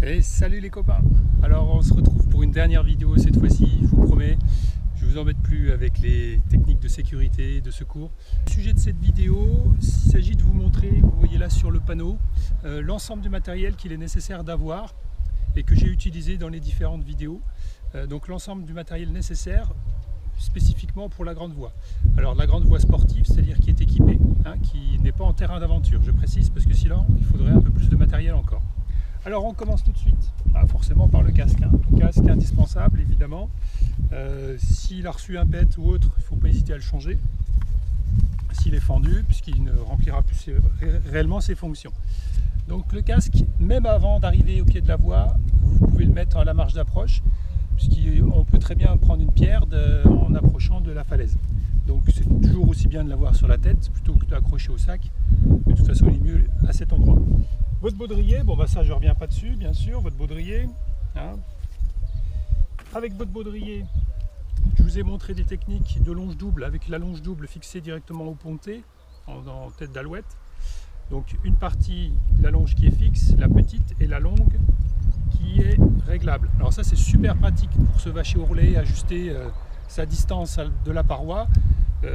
Et salut les copains. Alors on se retrouve pour une dernière vidéo cette fois-ci, je vous promets. Je vous embête plus avec les techniques de sécurité et de secours. Le sujet de cette vidéo, il s'agit de vous montrer, vous voyez là sur le panneau, l'ensemble du matériel qu'il est nécessaire d'avoir et que j'ai utilisé dans les différentes vidéos. Donc l'ensemble du matériel nécessaire spécifiquement pour la grande voie. Alors la grande voie sportive, c'est-à-dire qui est équipée, qui n'est pas en terrain d'aventure, je précise, parce que sinon il faudrait un peu plus de matériel encore. Alors on commence tout de suite, forcément par le casque. Le casque indispensable évidemment. S'il a reçu un pet ou autre, il ne faut pas hésiter à le changer. S'il est fendu, puisqu'il ne remplira plus réellement ses fonctions. Donc le casque, même avant d'arriver au pied de la voie, vous pouvez le mettre à la marge d'approche, puisqu'on peut très bien prendre une pierre en approchant de la falaise. Donc c'est toujours aussi bien de l'avoir sur la tête plutôt que d'accrocher au sac. De toute façon il est mieux à cet endroit. Votre baudrier, bon bah ça je ne reviens pas dessus bien sûr, votre baudrier. Avec votre baudrier, je vous ai montré des techniques de longe double avec la longe double fixée directement au pontet en tête d'alouette. Donc une partie de la longe qui est fixe, la petite, et la longue qui est réglable. Alors ça c'est super pratique pour se vacher au relais, ajuster sa distance de la paroi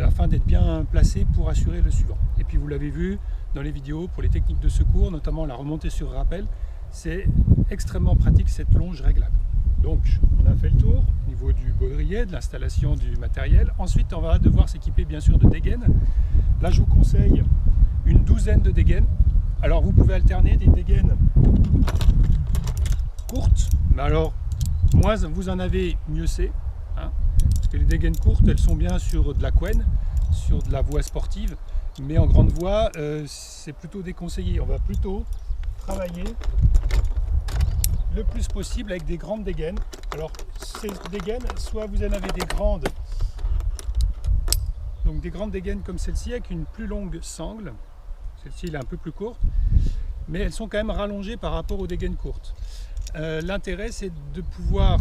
afin d'être bien placé pour assurer le suivant. Et puis vous l'avez vu dans les vidéos pour les techniques de secours, notamment la remontée sur rappel, c'est extrêmement pratique cette longe réglable. Donc on a fait le tour au niveau du baudrier, de l'installation du matériel. Ensuite on va devoir s'équiper bien sûr de dégaines. Là je vous conseille une douzaine de dégaines. Alors vous pouvez alterner des dégaines courtes, mais alors moins vous en avez, mieux c'est. Parce que les dégaines courtes, elles sont bien sur de la couenne, sur de la voie sportive, mais en grande voie, c'est plutôt déconseillé. On va plutôt travailler le plus possible avec des grandes dégaines. Alors ces dégaines, soit vous en avez des grandes, donc des grandes dégaines comme celle-ci avec une plus longue sangle. Celle-ci elle est un peu plus courte, mais elles sont quand même rallongées par rapport aux dégaines courtes. L'intérêt c'est de pouvoir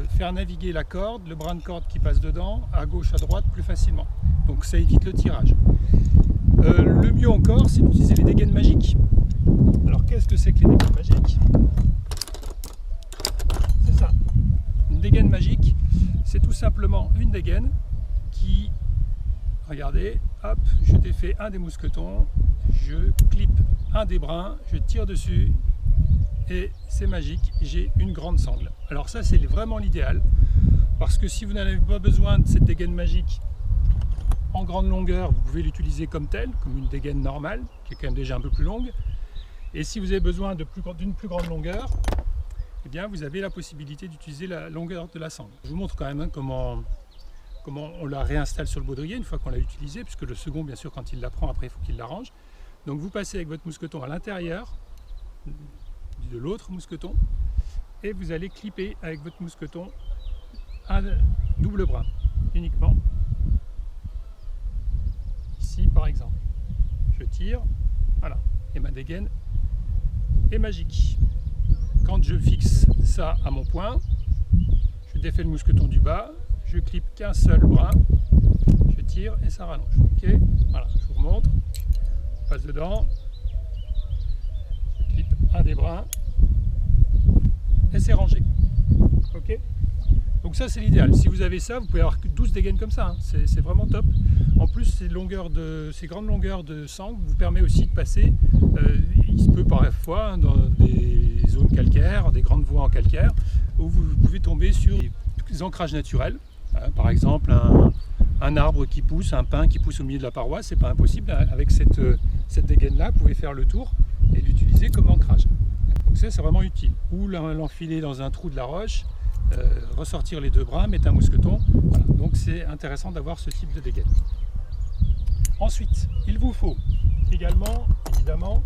faire naviguer la corde, le brin de corde qui passe dedans, à gauche, à droite plus facilement. Donc ça évite le tirage. Le mieux encore c'est d'utiliser les dégaines magiques. Alors qu'est-ce que c'est que les dégaines magiques? C'est ça. Une dégaine magique, c'est tout simplement une dégaine qui, regardez, hop, je défais un des mousquetons, je clippe un des brins, je tire dessus et c'est magique, j'ai une grande sangle. Alors ça c'est vraiment l'idéal, parce que si vous n'avez pas besoin de cette dégaine magique en grande longueur, vous pouvez l'utiliser comme telle, comme une dégaine normale, qui est quand même déjà un peu plus longue. Et si vous avez besoin d'une plus grande longueur, eh bien vous avez la possibilité d'utiliser la longueur de la sangle. Je vous montre quand même comment on la réinstalle sur le baudrier une fois qu'on l'a utilisé, puisque le second, bien sûr, quand il la prend, après il faut qu'il l'arrange. Donc vous passez avec votre mousqueton à l'intérieur de l'autre mousqueton et vous allez clipper avec votre mousqueton un double brin uniquement. Ici par exemple, je tire, voilà, et ma dégaine est magique. Quand je fixe ça à mon point, je défais le mousqueton du bas, je clippe qu'un seul brin, je tire et ça rallonge. Ok, voilà, je vous remontre, je passe dedans, je clippe un des brins et c'est rangé. Ok, donc ça c'est l'idéal. Si vous avez ça, vous pouvez avoir 12 dégaines comme ça, c'est vraiment top. En plus ces grandes longueurs de sangle vous permet aussi de passer, il se peut parfois dans des zones calcaires, des grandes voies en calcaire, où vous pouvez tomber sur des ancrages naturels. Par exemple un arbre qui pousse, un pin qui pousse au milieu de la paroi, c'est pas impossible. Avec cette dégaine là, vous pouvez faire le tour et l'utiliser comme ancrage. Donc ça c'est vraiment utile. Ou l'enfiler dans un trou de la roche, ressortir les deux bras, mettre un mousqueton. Voilà. Donc c'est intéressant d'avoir ce type de dégaine. Ensuite, il vous faut également, évidemment,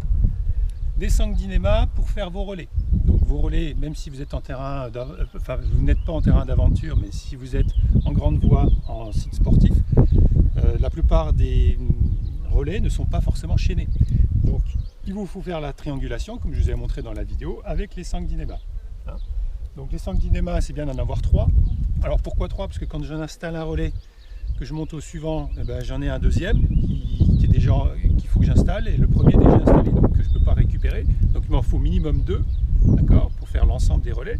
des sangles Dynéma pour faire vos relais. Donc vos relais, même si vous êtes en terrain, enfin vous n'êtes pas en terrain d'aventure, mais si vous êtes en grande voie, en site sportif, la plupart des relais ne sont pas forcément chaînés. Donc il vous faut faire la triangulation, comme je vous ai montré dans la vidéo, avec les sangles Dynéma. Donc les sangles Dynéma, c'est bien d'en avoir 3. Alors pourquoi 3? Parce que quand j'installe un relais, que je monte au suivant, j'en ai un deuxième qu'il faut que j'installe, et le premier est déjà installé, donc que je ne peux pas récupérer. Donc il m'en faut minimum 2 d'accord, pour faire l'ensemble des relais.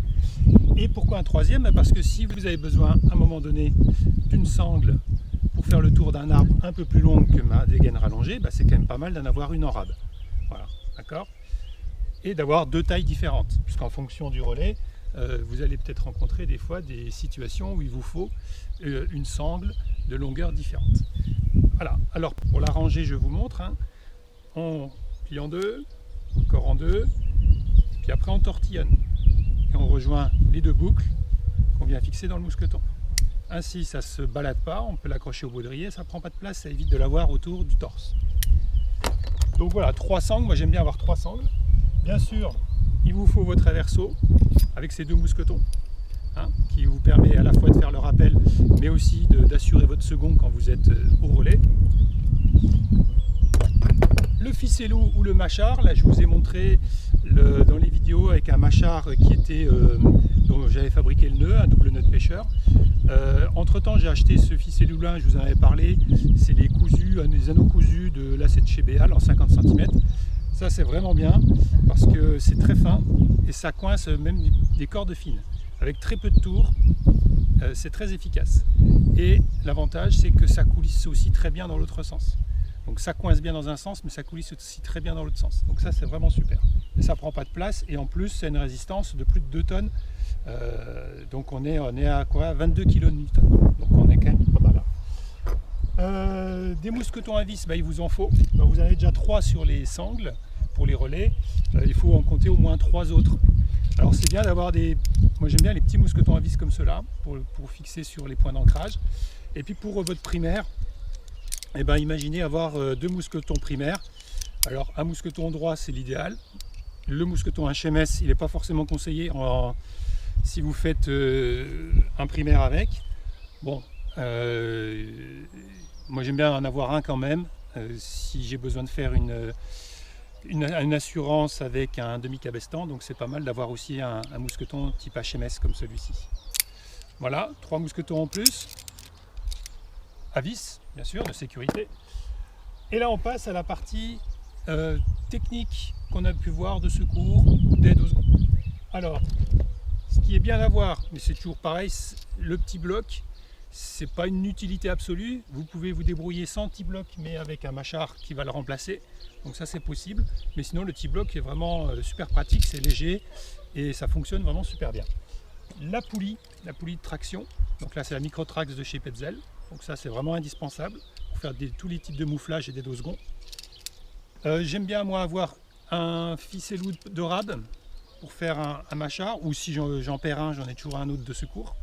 Et pourquoi un troisième? Parce que si vous avez besoin à un moment donné d'une sangle pour faire le tour d'un arbre un peu plus long que ma dégaine rallongée, bah, c'est quand même pas mal d'en avoir une en rab. Voilà, d'accord. Et d'avoir deux tailles différentes, puisqu'en fonction du relais, vous allez peut-être rencontrer des fois des situations où il vous faut une sangle de longueur différente. Voilà, alors pour la rangée, je vous montre, hein. On plie en deux, encore en deux, puis après on tortillonne. Et on rejoint les deux boucles qu'on vient fixer dans le mousqueton. Ainsi, ça ne se balade pas, on peut l'accrocher au baudrier, ça ne prend pas de place, ça évite de l'avoir autour du torse. Donc voilà, 3 sangles, moi j'aime bien avoir 3 sangles. Bien sûr, il vous faut votre traverseau avec ces deux mousquetons, hein, qui vous permet à la fois de faire le rappel, mais aussi d'assurer votre second quand vous êtes au relais. Le ficellou ou le mâchard, là je vous ai montré dans les vidéos avec un mâchard qui était, dont j'avais fabriqué le nœud, un double nœud de pêcheur. Entre temps j'ai acheté ce ficellou là, je vous en avais parlé, c'est les anneaux cousus de là c'est de chez Béal en 50 cm. Ça c'est vraiment bien parce que c'est très fin et ça coince même des cordes fines. Avec très peu de tours, c'est très efficace. Et l'avantage c'est que ça coulisse aussi très bien dans l'autre sens. Donc ça coince bien dans un sens mais ça coulisse aussi très bien dans l'autre sens. Donc ça c'est vraiment super. Et ça prend pas de place et en plus c'est une résistance de plus de 2 tonnes. Donc on est à quoi, 22 kN. Donc on est quand même pas mal là. Des mousquetons à vis, bah, il vous en faut. Donc vous en avez déjà 3 sur les sangles pour les relais. Il faut en compter au moins 3 autres. Alors c'est bien d'avoir des... Moi j'aime bien les petits mousquetons à vis comme cela pour fixer sur les points d'ancrage. Et puis pour votre primaire, eh ben, imaginez avoir 2 mousquetons primaires. Alors un mousqueton droit c'est l'idéal. Le mousqueton HMS il n'est pas forcément conseillé si vous faites un primaire avec. Bon, moi j'aime bien en avoir un quand même, si j'ai besoin de faire une assurance avec un demi-cabestan, donc c'est pas mal d'avoir aussi un mousqueton type HMS comme celui-ci. Voilà, 3 mousquetons en plus, à vis, bien sûr, de sécurité. Et là on passe à la partie technique qu'on a pu voir de secours, d'aide aux seconds. Alors, ce qui est bien à voir, mais c'est toujours pareil, le petit bloc, c'est pas une utilité absolue. Vous pouvez vous débrouiller sans petit bloc, mais avec un mâchard qui va le remplacer. Donc ça c'est possible. Mais sinon le petit bloc est vraiment super pratique, c'est léger et ça fonctionne vraiment super bien. La poulie de traction. Donc là c'est la Microtrax de chez Petzl. Donc ça c'est vraiment indispensable pour faire tous les types de mouflage et des dos seconds. J'aime bien moi avoir un ficellou de rab pour faire un mâchard, ou si j'en perds un, j'en ai toujours un autre de secours.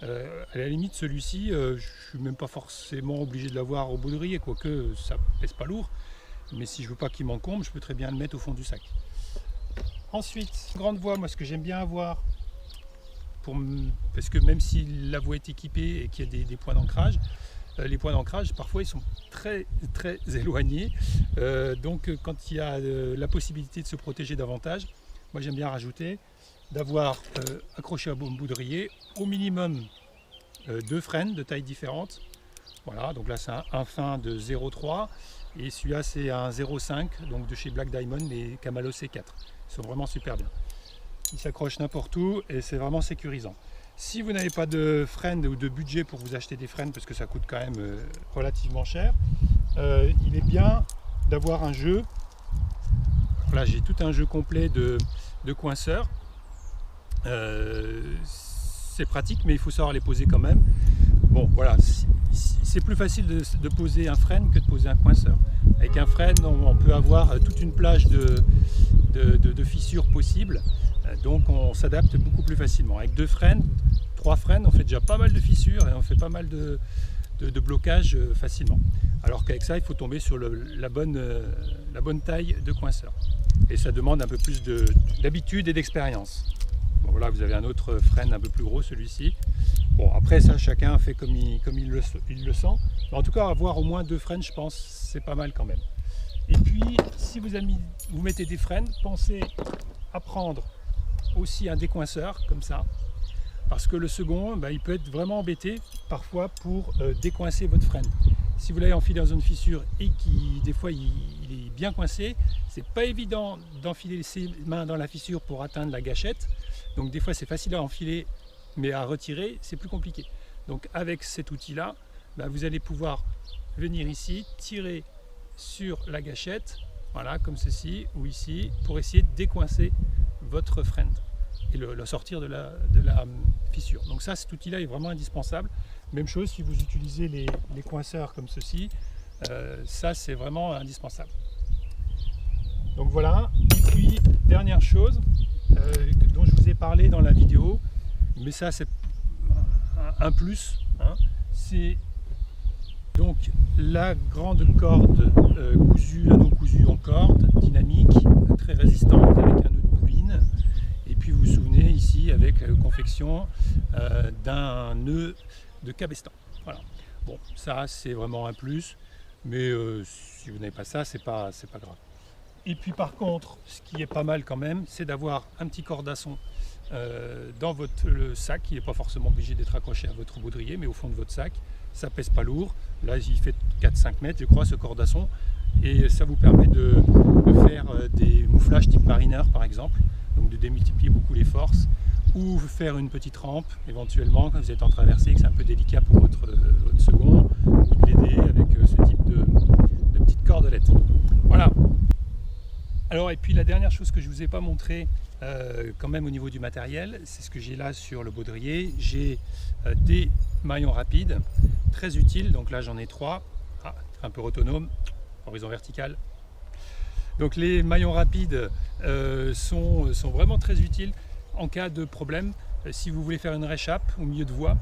À la limite celui-ci, je suis même pas forcément obligé de l'avoir au baudrier, quoique ça pèse pas lourd, mais si je veux pas qu'il m'encombre, je peux très bien le mettre au fond du sac. Ensuite, grande voie, moi ce que j'aime bien avoir, parce que même si la voie est équipée et qu'il y a des points d'ancrage, les points d'ancrage parfois ils sont très éloignés, donc quand il y a la possibilité de se protéger davantage, moi j'aime bien rajouter d'avoir accroché à mon baudrier au minimum 2 frênes de tailles différentes. Voilà, donc là c'est un fin de 0,3 et celui-là c'est un 0,5, donc de chez Black Diamond, les Camalo C4. Ils sont vraiment super bien. Ils s'accrochent n'importe où et c'est vraiment sécurisant. Si vous n'avez pas de frênes ou de budget pour vous acheter des frênes, parce que ça coûte quand même relativement cher, il est bien d'avoir un jeu. Là j'ai tout un jeu complet de coinceurs. C'est pratique mais il faut savoir les poser quand même. Bon voilà, c'est plus facile de poser un frêne que de poser un coinceur. Avec un frêne on peut avoir toute une plage de fissures possibles, donc on s'adapte beaucoup plus facilement. Avec 2 frênes, 3 frênes, on fait déjà pas mal de fissures et on fait pas mal de blocage facilement. Alors qu'avec ça il faut tomber sur la bonne taille de coinceur. Et ça demande un peu plus d'habitude et d'expérience. Bon, voilà, vous avez un autre frêne un peu plus gros, celui-ci. Bon, après ça, chacun fait comme il le sent. Mais en tout cas, avoir au moins 2 frênes, je pense, c'est pas mal quand même. Et puis, si vous mettez des frênes, pensez à prendre aussi un décoinceur, comme ça. Parce que le second, il peut être vraiment embêté parfois pour décoincer votre frein. Si vous l'avez enfilé dans une fissure et qui des fois il est bien coincé, c'est pas évident d'enfiler ses mains dans la fissure pour atteindre la gâchette. Donc des fois c'est facile à enfiler, mais à retirer c'est plus compliqué. Donc avec cet outil-là, vous allez pouvoir venir ici, tirer sur la gâchette, voilà, comme ceci ou ici, pour essayer de décoincer votre frein et le sortir de la fissure. Donc ça, cet outil-là est vraiment indispensable. Même chose si vous utilisez les coinceurs comme ceci, ça c'est vraiment indispensable. Donc voilà, et puis dernière chose dont je vous ai parlé dans la vidéo, mais ça c'est un plus, hein, c'est donc la grande corde cousue, l'anneau cousu en corde, dynamique, très résistante avec un nœud de bobine. Et puis vous vous souvenez ici avec la confection d'un nœud de cabestan. Voilà. Bon, ça c'est vraiment un plus, mais si vous n'avez pas ça, c'est pas grave. Et puis par contre, ce qui est pas mal quand même, c'est d'avoir un petit cordasson dans le sac. Il n'est pas forcément obligé d'être accroché à votre baudrier, mais au fond de votre sac. Ça pèse pas lourd. Là, il fait 4-5 mètres, je crois, ce cordasson. Et ça vous permet de faire des mouflages type marineur, par exemple. Donc de démultiplier beaucoup les forces. Ou faire une petite rampe, éventuellement, quand vous êtes en traversée, que c'est un peu délicat pour votre second. Ou de l'aider avec ce type de petite cordelette. Voilà. Alors, et puis la dernière chose que je ne vous ai pas montré, quand même au niveau du matériel, c'est ce que j'ai là sur le baudrier. J'ai des maillons rapides, très utiles. Donc là, j'en ai 3. Un peu autonome, horizon vertical. Donc les maillons rapides sont vraiment très utiles en cas de problème. Si vous voulez faire une réchappe au milieu de voie,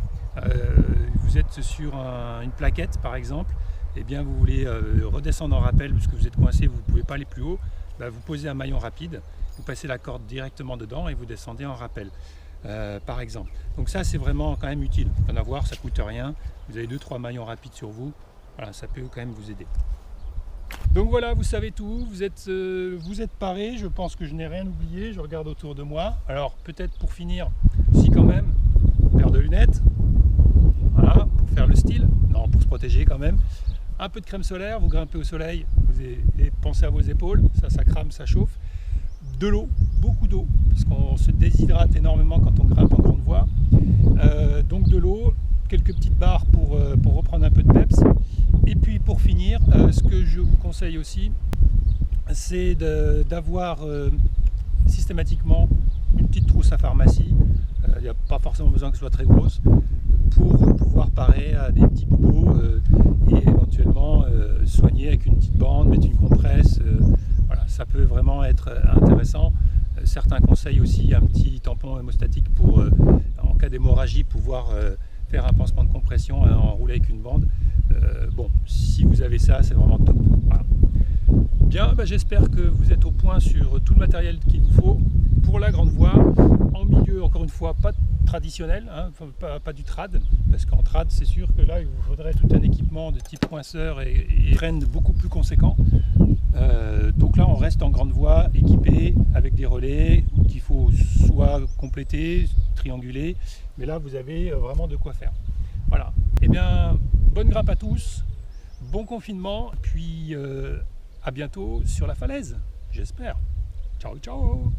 vous êtes sur une plaquette par exemple, et bien vous voulez redescendre en rappel parce que vous êtes coincé, vous ne pouvez pas aller plus haut, vous posez un maillon rapide, vous passez la corde directement dedans et vous descendez en rappel, par exemple. Donc ça c'est vraiment quand même utile d'en avoir, ça ne coûte rien, vous avez 2-3 maillons rapides sur vous, voilà, ça peut quand même vous aider. Donc voilà, vous savez tout, vous êtes parés, je pense que je n'ai rien oublié, je regarde autour de moi. Alors peut-être pour finir, si quand même, paire de lunettes, voilà, pour faire le style, non, pour se protéger quand même. Un peu de crème solaire, vous grimpez au soleil, et pensez à vos épaules, ça crame, ça chauffe. De l'eau, beaucoup d'eau, parce qu'on se déshydrate énormément quand on grimpe en grande voie. Donc de l'eau, quelques petites barres pour reprendre un peu de peps. Et puis pour finir, ce que je vous conseille aussi, c'est d'avoir systématiquement une petite trousse à pharmacie. Il n'y a pas forcément besoin que ce soit très grosse, pour pouvoir parer à des petits bobos et éventuellement soigner avec une petite bande, mettre une compresse. Voilà, ça peut vraiment être intéressant. Certains conseillent aussi un petit tampon hémostatique pour, en cas d'hémorragie, pouvoir faire un pansement de compression enroulé avec une bande. Bon, si vous avez ça, c'est vraiment top. Voilà. Bien, j'espère que vous êtes au point sur tout le matériel qu'il vous faut pour la grande voie, en milieu, encore une fois, pas traditionnel, hein, pas du trad, parce qu'en trad, c'est sûr que là, il vous faudrait tout un équipement de type coinceur et frein beaucoup plus conséquent. Donc là, on reste en grande voie, équipé avec des relais qu'il faut soit compléter, trianguler, mais là, vous avez vraiment de quoi faire. Voilà. Eh bien, bonne grimpe à tous, bon confinement, puis à bientôt sur la falaise, j'espère. Ciao, ciao!